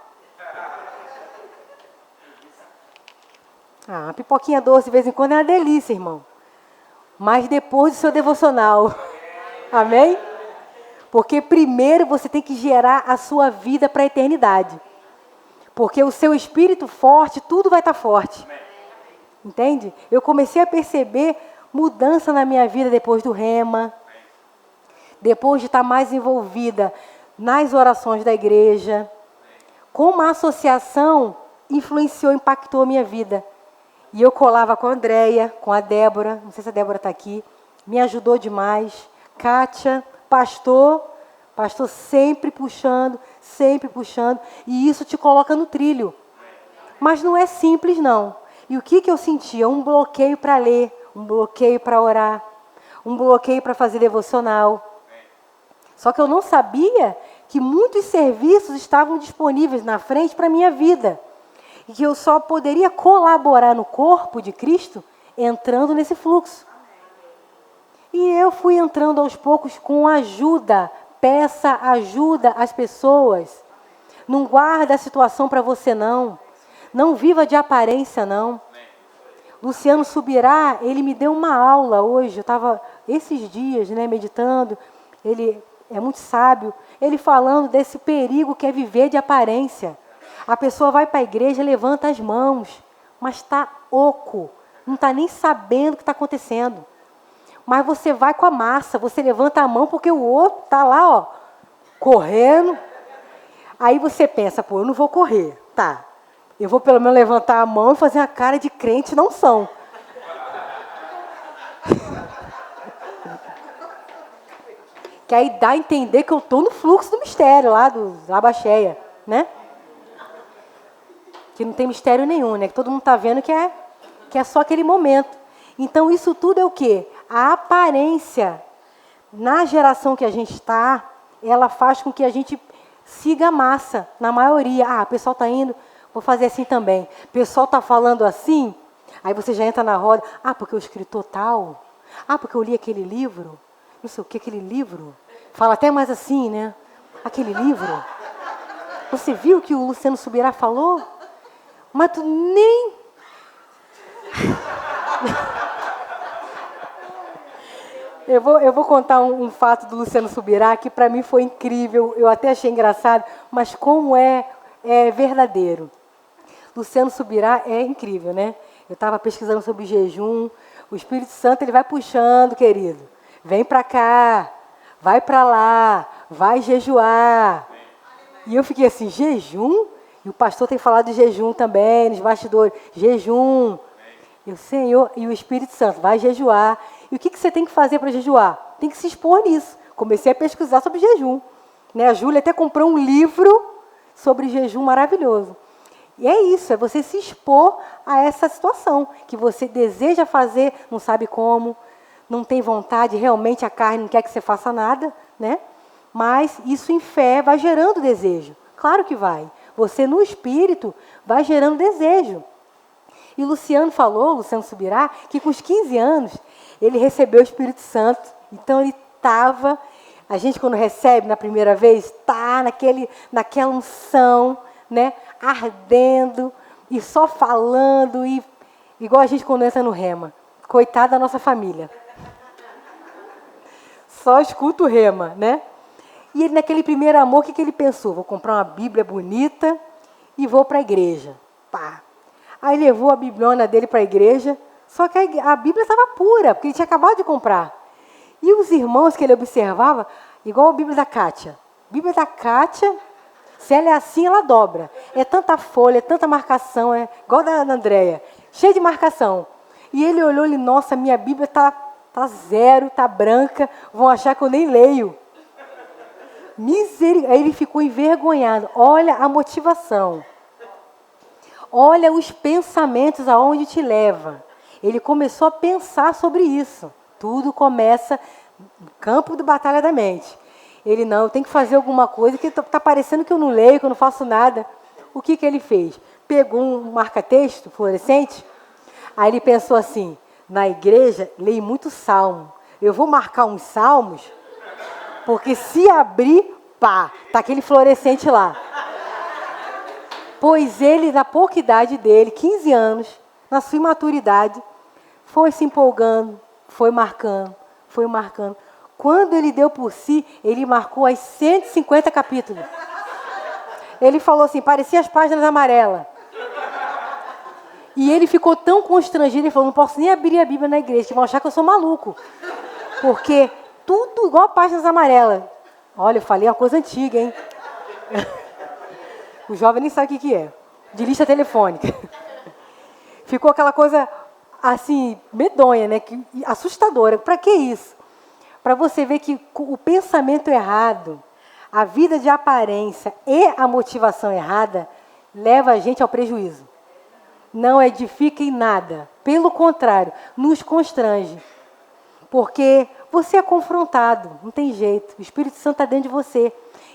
Uma pipoquinha doce de vez em quando é uma delícia, irmão. Mas depois do seu devocional. Amém? Porque primeiro você tem que gerar a sua vida para a eternidade. Porque o seu espírito forte, tudo vai estar forte. Entende? Eu comecei a perceber mudança na minha vida depois do rema. Depois de estar mais envolvida nas orações da igreja. Como a associação influenciou, impactou a minha vida. E eu colava com a Andréia, com a Débora, não sei se a Débora está aqui, me ajudou demais. Kátia, pastor sempre puxando, e isso te coloca no trilho. Mas não é simples, não. E o que eu sentia? Um bloqueio para ler, um bloqueio para orar, um bloqueio para fazer devocional. Só que eu não sabia que muitos serviços estavam disponíveis na frente para a minha vida. E que eu só poderia colaborar no corpo de Cristo entrando nesse fluxo. E eu fui entrando aos poucos com ajuda. Peça ajuda às pessoas. Não guarda a situação para você, não. Não viva de aparência, não. Luciano Subirá, ele me deu uma aula hoje. Eu estava esses dias, meditando. Ele é muito sábio. Ele falando desse perigo que é viver de aparência. A pessoa vai para a igreja, levanta as mãos, mas está oco. Não está nem sabendo o que está acontecendo. Mas você vai com a massa, você levanta a mão porque o outro está lá, ó, correndo. Aí você pensa, eu não vou correr. Tá, eu vou pelo menos levantar a mão e fazer uma cara de crente, não são. Que aí dá a entender que eu estou no fluxo do mistério lá, do Abaxéia, né? Que não tem mistério nenhum, né? Que todo mundo está vendo que é só aquele momento. Então, isso tudo é o quê? A aparência. Na geração que a gente está, ela faz com que a gente siga a massa, na maioria. O pessoal está indo, vou fazer assim também. O pessoal está falando assim, aí você já entra na roda. Porque o escritor tal. Porque eu li aquele livro. Não sei o que, aquele livro. Fala até mais assim, né? Aquele livro. Você viu o que o Luciano Subirá falou? Mas tu nem... Eu vou contar um fato do Luciano Subirá que para mim foi incrível. Eu até achei engraçado, mas como é verdadeiro. Luciano Subirá é incrível, né? Eu estava pesquisando sobre jejum. O Espírito Santo ele vai puxando, querido. Vem para cá, vai para lá, vai jejuar. E eu fiquei assim, jejum? E o pastor tem falado de jejum também, nos bastidores. Jejum. E o Senhor e o Espírito Santo vai jejuar. E o que você tem que fazer para jejuar? Tem que se expor nisso. Comecei a pesquisar sobre jejum. Né? A Júlia até comprou um livro sobre jejum maravilhoso. E é isso, é você se expor a essa situação, que você deseja fazer, não sabe como, não tem vontade, realmente a carne não quer que você faça nada, né? Mas isso em fé vai gerando desejo. Claro que vai. Você no espírito vai gerando desejo. E Luciano Subirá, que com os 15 anos ele recebeu o Espírito Santo. Então ele estava, a gente quando recebe na primeira vez, está naquela unção, né? Ardendo e só falando, e igual a gente quando entra no rema. Coitada da nossa família. Só escuta o rema, né? E ele, naquele primeiro amor, o que ele pensou? Vou comprar uma Bíblia bonita e vou para a igreja. Pá. Aí levou a bibliona dele para a igreja, só que a Bíblia estava pura, porque ele tinha acabado de comprar. E os irmãos que ele observava, igual a Bíblia da Kátia. A Bíblia da Kátia, se ela é assim, ela dobra. É tanta folha, é tanta marcação, é igual a da Andréia, cheia de marcação. E ele olhou e nossa, minha Bíblia está zero, está branca, vão achar que eu nem leio. Aí ele ficou envergonhado. Olha a motivação. Olha os pensamentos aonde te leva. Ele começou a pensar sobre isso. Tudo começa no campo de batalha da mente. Ele, não, eu tenho que fazer alguma coisa, que está parecendo que eu não leio, que eu não faço nada. O que ele fez? Pegou um marca-texto fluorescente, aí ele pensou assim, na igreja, leio muito salmo. Eu vou marcar uns salmos, porque se abrir, pá, está aquele fluorescente lá. Pois ele, na pouca idade dele, 15 anos, na sua imaturidade, foi se empolgando, foi marcando. Quando ele deu por si, ele marcou as 150 capítulos. Ele falou assim, parecia as páginas amarelas. E ele ficou tão constrangido, ele falou, não posso nem abrir a Bíblia na igreja, que vão achar que eu sou maluco. Porque tudo igual a páginas amarelas. Olha, eu falei uma coisa antiga, hein? O jovem nem sabe o que é. De lista telefônica. Ficou aquela coisa, assim, medonha, né? Assustadora. Para que isso? Para você ver que o pensamento errado, a vida de aparência e a motivação errada leva a gente ao prejuízo. Não edifica em nada. Pelo contrário, nos constrange. Porque você é confrontado, não tem jeito. O Espírito Santo está dentro de você.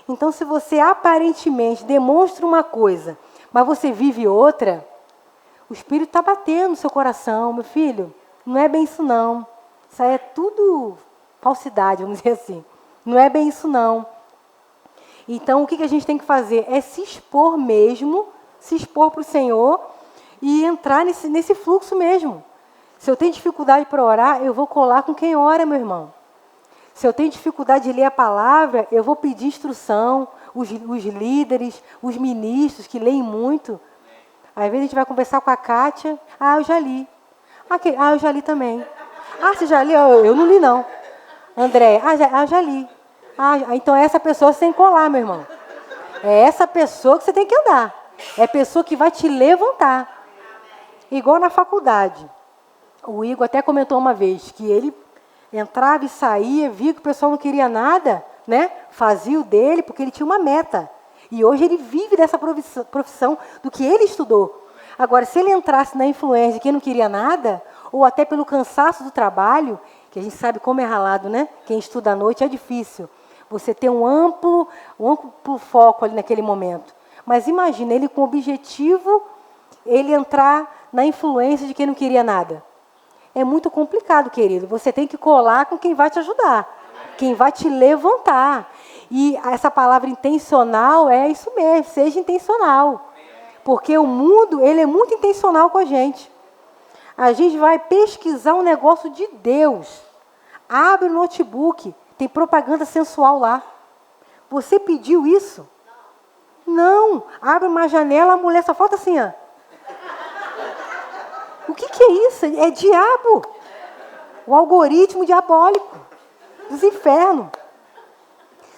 Então, se você aparentemente demonstra uma coisa, mas você vive outra, o Espírito está batendo no seu coração, meu filho. Não é bem isso, não. Isso aí é tudo falsidade, vamos dizer assim. Não é bem isso, não. Então, o que a gente tem que fazer? É se expor mesmo, se expor para o Senhor e entrar nesse fluxo mesmo. Se eu tenho dificuldade para orar, eu vou colar com quem ora, meu irmão. Se eu tenho dificuldade de ler a palavra, eu vou pedir instrução, os líderes, os ministros que leem muito. Às vezes a gente vai conversar com a Kátia, eu já li. Eu já li também. Você já leu? Eu não li, não. André, já li. Então é essa pessoa que você tem que colar, meu irmão. É essa pessoa que você tem que andar. É a pessoa que vai te levantar. Igual na faculdade. O Igor até comentou uma vez que ele entrava e saía, via que o pessoal não queria nada, né? Fazia o dele porque ele tinha uma meta. E hoje ele vive dessa profissão do que ele estudou. Agora, se ele entrasse na influência de quem não queria nada, ou até pelo cansaço do trabalho, que a gente sabe como é ralado, né? Quem estuda à noite é difícil. Você ter um amplo foco ali naquele momento. Mas imagina, ele com o objetivo, ele entrar na influência de quem não queria nada. É muito complicado, querido. Você tem que colar com quem vai te ajudar, quem vai te levantar. E essa palavra intencional é isso mesmo, seja intencional. Porque o mundo, ele é muito intencional com a gente. A gente vai pesquisar um negócio de Deus. Abre o notebook, tem propaganda sensual lá. Você pediu isso? Não. Abre uma janela, a mulher só falta assim, ó. O que é isso? É diabo. O algoritmo diabólico dos infernos.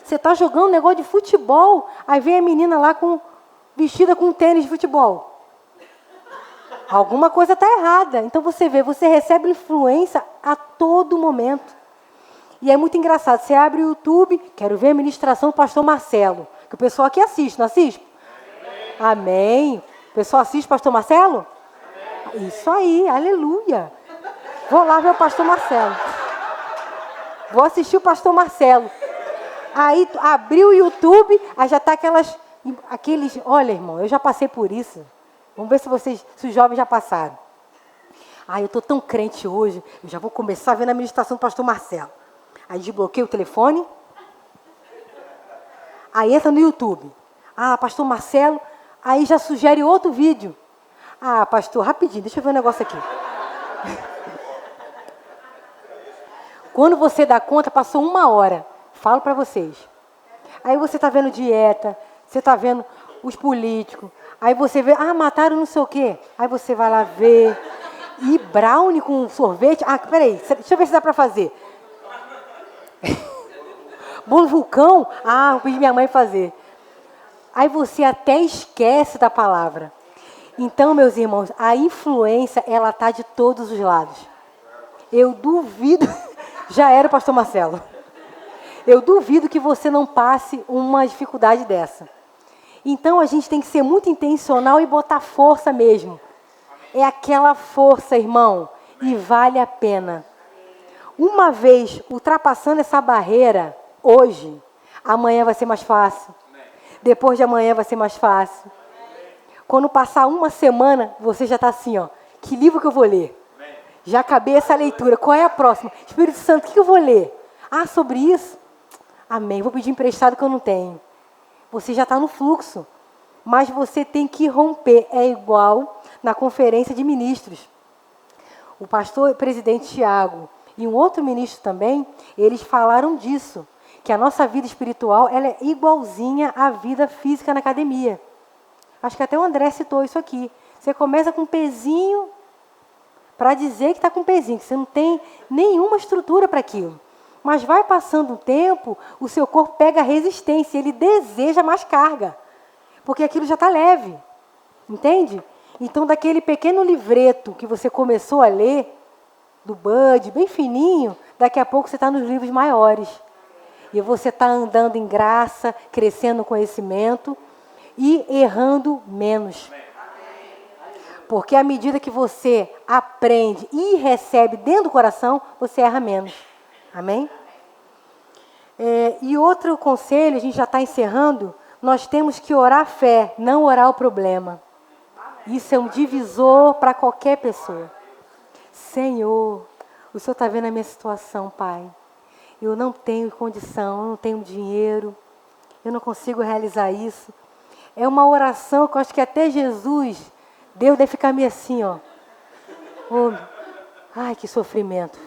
Você está jogando um negócio de futebol, aí vem a menina lá vestida com um tênis de futebol. Alguma coisa está errada. Então você vê, você recebe influência a todo momento. E é muito engraçado. Você abre o YouTube, quero ver a ministração do pastor Marcelo. Que o pessoal aqui assiste, não assiste? Amém. O pessoal assiste o pastor Marcelo? Isso aí, aleluia. Vou lá ver o pastor Marcelo. Vou assistir o pastor Marcelo. Aí abriu o YouTube, aí já está aqueles... Olha, irmão, eu já passei por isso. Vamos ver se os jovens já passaram. Eu estou tão crente hoje, eu já vou começar vendo a ministração do pastor Marcelo. Aí desbloqueia o telefone. Aí entra no YouTube. Pastor Marcelo. Aí já sugere outro vídeo. Pastor, rapidinho, deixa eu ver um negócio aqui. Quando você dá conta, passou 1 hora. Falo para vocês. Aí você está vendo dieta, você está vendo os políticos. Aí você vê, mataram não sei o quê. Aí você vai lá ver. E brownie com sorvete. Peraí, deixa eu ver se dá para fazer. Bolo vulcão? Eu pedi minha mãe fazer. Aí você até esquece da palavra. Então, meus irmãos, a influência, ela está de todos os lados. Eu duvido... Já era o pastor Marcelo. Eu duvido que você não passe uma dificuldade dessa. Então, a gente tem que ser muito intencional e botar força mesmo. É aquela força, irmão, e vale a pena. Uma vez ultrapassando essa barreira, hoje, amanhã vai ser mais fácil. Depois de amanhã vai ser mais fácil. Quando passar 1 semana, você já está assim, que livro que eu vou ler? Já acabei essa leitura. Qual é a próxima? Espírito Santo, o que eu vou ler? Sobre isso? Amém. Vou pedir emprestado que eu não tenho. Você já está no fluxo. Mas você tem que romper. É igual na conferência de ministros. O pastor presidente Tiago e um outro ministro também, eles falaram disso. Que a nossa vida espiritual ela é igualzinha à vida física na academia. Acho que até o André citou isso aqui. Você começa com um pezinho... para dizer que está com pezinho, que você não tem nenhuma estrutura para aquilo. Mas vai passando o tempo, o seu corpo pega resistência, ele deseja mais carga, porque aquilo já está leve, entende? Então, daquele pequeno livreto que você começou a ler, do Bud, bem fininho, daqui a pouco você está nos livros maiores. E você está andando em graça, crescendo no conhecimento e errando menos. Porque à medida que você aprende e recebe dentro do coração, você erra menos. Amém? E outro conselho, a gente já está encerrando, nós temos que orar a fé, não orar o problema. Isso é um divisor para qualquer pessoa. Senhor, o Senhor está vendo a minha situação, Pai. Eu não tenho condição, eu não tenho dinheiro, eu não consigo realizar isso. É uma oração que eu acho que até Jesus... Deus deve ficar meio assim, ai, que sofrimento.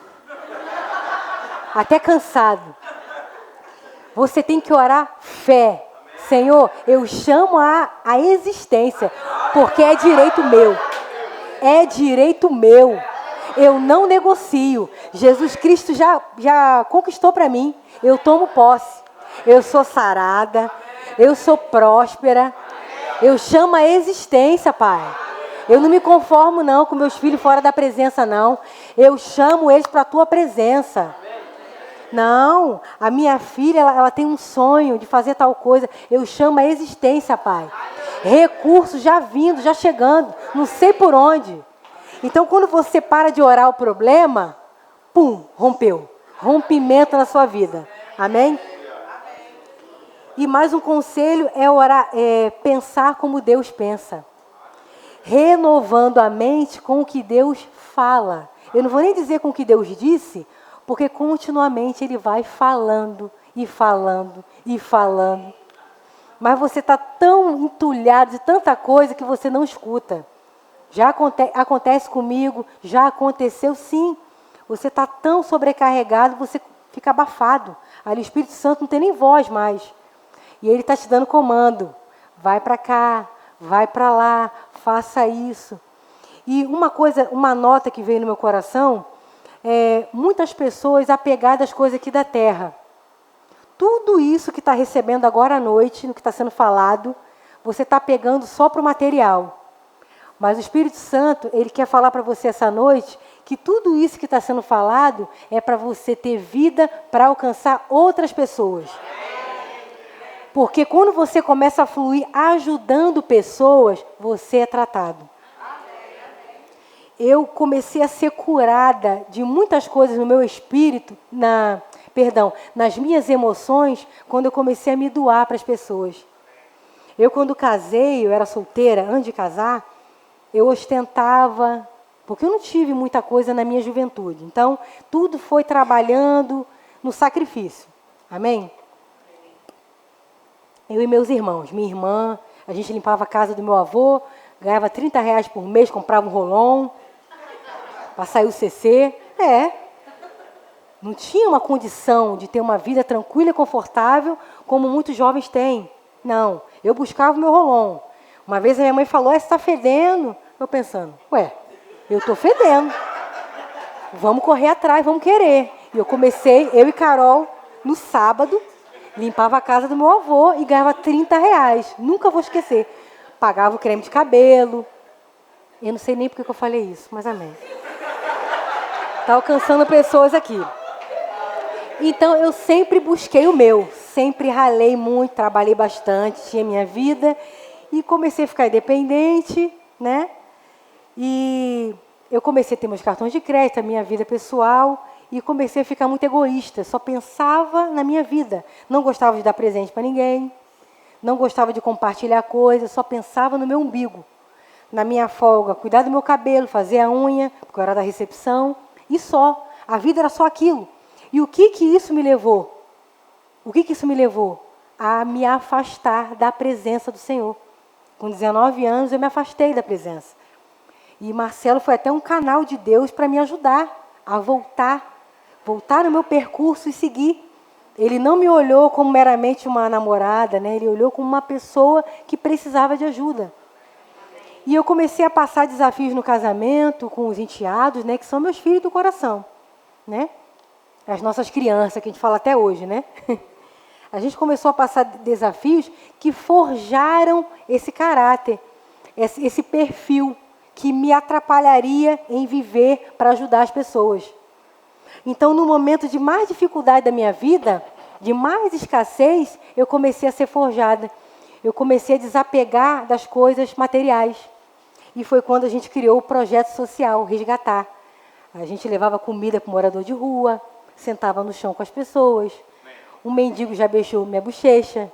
Até cansado. Você tem que orar fé. Senhor, eu chamo a existência, porque é direito meu. É direito meu. Eu não negocio. Jesus Cristo já conquistou para mim. Eu tomo posse. Eu sou sarada. Eu sou próspera. Eu chamo a existência, Pai. Eu não me conformo, não, com meus filhos fora da presença, não. Eu chamo eles para a tua presença. Não, a minha filha, ela tem um sonho de fazer tal coisa. Eu chamo a existência, Pai. Recursos já vindo, já chegando, não sei por onde. Então, quando você para de orar o problema, rompeu. Rompimento na sua vida. Amém? E mais um conselho é orar, pensar como Deus pensa. Renovando a mente com o que Deus fala. Eu não vou nem dizer com o que Deus disse, porque continuamente Ele vai falando e falando e falando. Mas você está tão entulhado de tanta coisa que você não escuta. Já acontece comigo, já aconteceu sim. Você está tão sobrecarregado, você fica abafado. Ali o Espírito Santo não tem nem voz mais. E Ele está te dando comando. Vai para cá. Vai para lá, faça isso. E uma nota que veio no meu coração, muitas pessoas apegadas às coisas aqui da terra. Tudo isso que está recebendo agora à noite, no que está sendo falado, você está pegando só para o material. Mas o Espírito Santo, ele quer falar para você essa noite que tudo isso que está sendo falado é para você ter vida para alcançar outras pessoas. Porque quando você começa a fluir ajudando pessoas, você é tratado. Eu comecei a ser curada de muitas coisas no meu espírito, nas minhas emoções, quando eu comecei a me doar para as pessoas. Eu, quando casei, eu era solteira, antes de casar, eu ostentava, porque eu não tive muita coisa na minha juventude. Então, tudo foi trabalhando no sacrifício. Amém? Eu e meus irmãos. Minha irmã, a gente limpava a casa do meu avô, ganhava R$30 por mês, comprava um rolon, para sair o CC. Não tinha uma condição de ter uma vida tranquila e confortável, como muitos jovens têm. Não, eu buscava o meu rolon. Uma vez a minha mãe falou, você está fedendo. Eu pensando, eu estou fedendo. Vamos correr atrás, vamos querer. E eu comecei, eu e Carol, no sábado, limpava a casa do meu avô e ganhava R$30. Nunca vou esquecer. Pagava o creme de cabelo. Eu não sei nem porque que eu falei isso, mas amém. Está alcançando pessoas aqui. Então, eu sempre busquei o meu. Sempre ralei muito, trabalhei bastante, tinha minha vida. E comecei a ficar independente, né? E eu comecei a ter meus cartões de crédito, a minha vida pessoal. E comecei a ficar muito egoísta. Só pensava na minha vida. Não gostava de dar presente para ninguém. Não gostava de compartilhar coisas. Só pensava no meu umbigo. Na minha folga, cuidar do meu cabelo, fazer a unha, porque eu era da recepção. E só. A vida era só aquilo. E o que isso me levou? O que isso me levou? A me afastar da presença do Senhor. Com 19 anos, eu me afastei da presença. E Marcelo foi até um canal de Deus para me ajudar a voltar no meu percurso e seguir. Ele não me olhou como meramente uma namorada, né? Ele olhou como uma pessoa que precisava de ajuda. E eu comecei a passar desafios no casamento com os enteados, né? Que são meus filhos do coração, né? As nossas crianças, que a gente fala até hoje, né? A gente começou a passar desafios que forjaram esse caráter, esse perfil que me atrapalharia em viver para ajudar as pessoas. Então, no momento de mais dificuldade da minha vida, de mais escassez, eu comecei a ser forjada. Eu comecei a desapegar das coisas materiais. E foi quando a gente criou o projeto social, Resgatar. A gente levava comida para o morador de rua, sentava no chão com as pessoas. Um mendigo já beijou minha bochecha,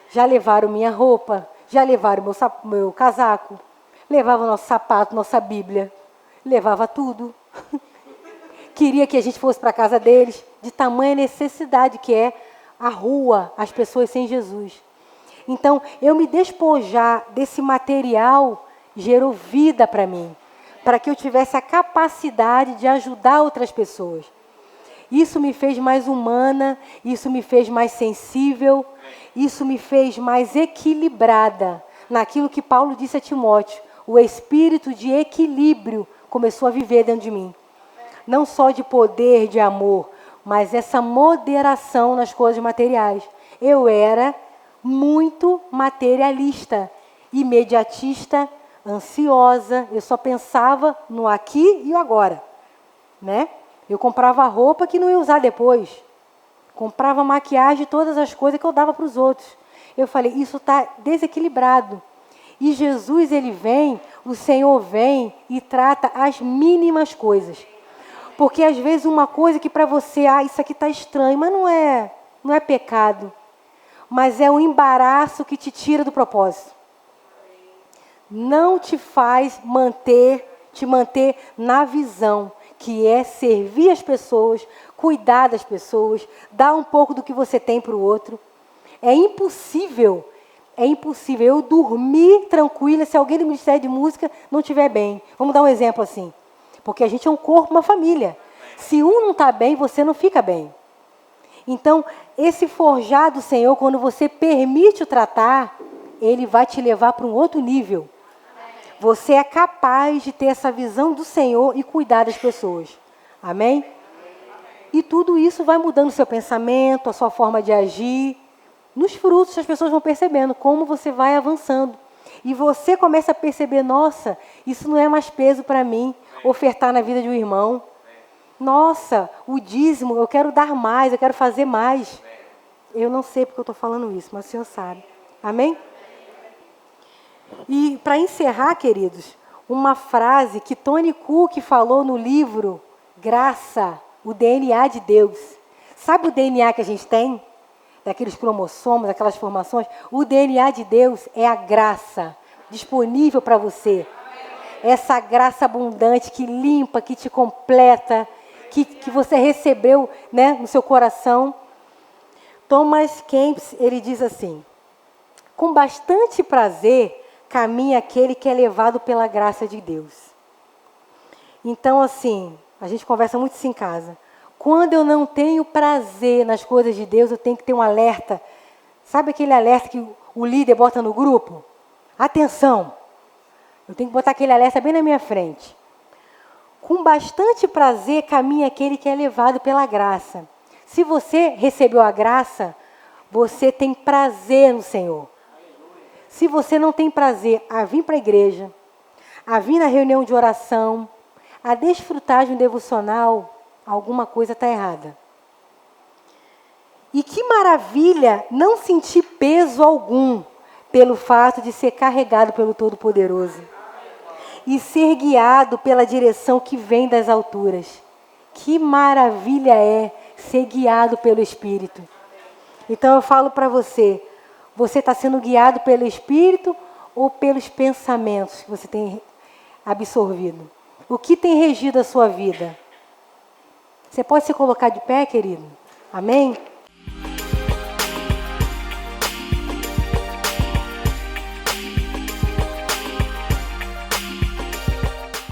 já levaram minha roupa, já levaram meu casaco, levava nosso sapato, nossa Bíblia, levava tudo. Queria que a gente fosse para a casa deles, de tamanha necessidade que é a rua, as pessoas sem Jesus. Então, eu me despojar desse material gerou vida para mim, para que eu tivesse a capacidade de ajudar outras pessoas. Isso me fez mais humana, isso me fez mais sensível, isso me fez mais equilibrada naquilo que Paulo disse a Timóteo. O espírito de equilíbrio começou a viver dentro de mim. Não só de poder, de amor, mas essa moderação nas coisas materiais. Eu era muito materialista, imediatista, ansiosa. Eu só pensava no aqui e o agora, né? Eu comprava roupa que não ia usar depois. Comprava maquiagem, todas as coisas que eu dava para os outros. Eu falei, isso está desequilibrado. E Jesus, ele vem, o Senhor vem e trata as mínimas coisas. Porque às vezes uma coisa que para você, isso aqui está estranho, mas não é pecado. Mas é um embaraço que te tira do propósito. Não te faz te manter na visão, que é servir as pessoas, cuidar das pessoas, dar um pouco do que você tem para o outro. É impossível eu dormir tranquila se alguém do Ministério de Música não estiver bem. Vamos dar um exemplo assim. Porque a gente é um corpo, uma família. Se um não está bem, você não fica bem. Então, esse forjar do Senhor, quando você permite o tratar, ele vai te levar para um outro nível. Você é capaz de ter essa visão do Senhor e cuidar das pessoas. Amém? E tudo isso vai mudando o seu pensamento, a sua forma de agir. Nos frutos, as pessoas vão percebendo como você vai avançando. E você começa a perceber, nossa, isso não é mais peso para mim, ofertar na vida de um irmão. Nossa, o dízimo, eu quero dar mais, eu quero fazer mais. Eu não sei porque eu estou falando isso, mas o Senhor sabe. Amém? E para encerrar, queridos, uma frase que Tony Cook falou no livro Graça, o DNA de Deus. Sabe o DNA que a gente tem? Daqueles cromossomos, aquelas formações? O DNA de Deus é a graça disponível para você. Essa graça abundante que limpa, que te completa, que você recebeu, né, no seu coração. Thomas Kempis, ele diz assim: com bastante prazer caminha aquele que é levado pela graça de Deus. Então, assim, a gente conversa muito isso em casa. Quando eu não tenho prazer nas coisas de Deus, eu tenho que ter um alerta. Sabe aquele alerta que o líder bota no grupo? Atenção! Eu tenho que botar aquele alerta bem na minha frente. Com bastante prazer caminha aquele que é levado pela graça. Se você recebeu a graça, você tem prazer no Senhor. Se você não tem prazer a vir para a igreja, a vir na reunião de oração, a desfrutar de um devocional, alguma coisa está errada. E que maravilha não sentir peso algum pelo fato de ser carregado pelo Todo-Poderoso e ser guiado pela direção que vem das alturas. Que maravilha é ser guiado pelo Espírito. Então eu falo para você, você está sendo guiado pelo Espírito ou pelos pensamentos que você tem absorvido? O que tem regido a sua vida? Você pode se colocar de pé, querido? Amém?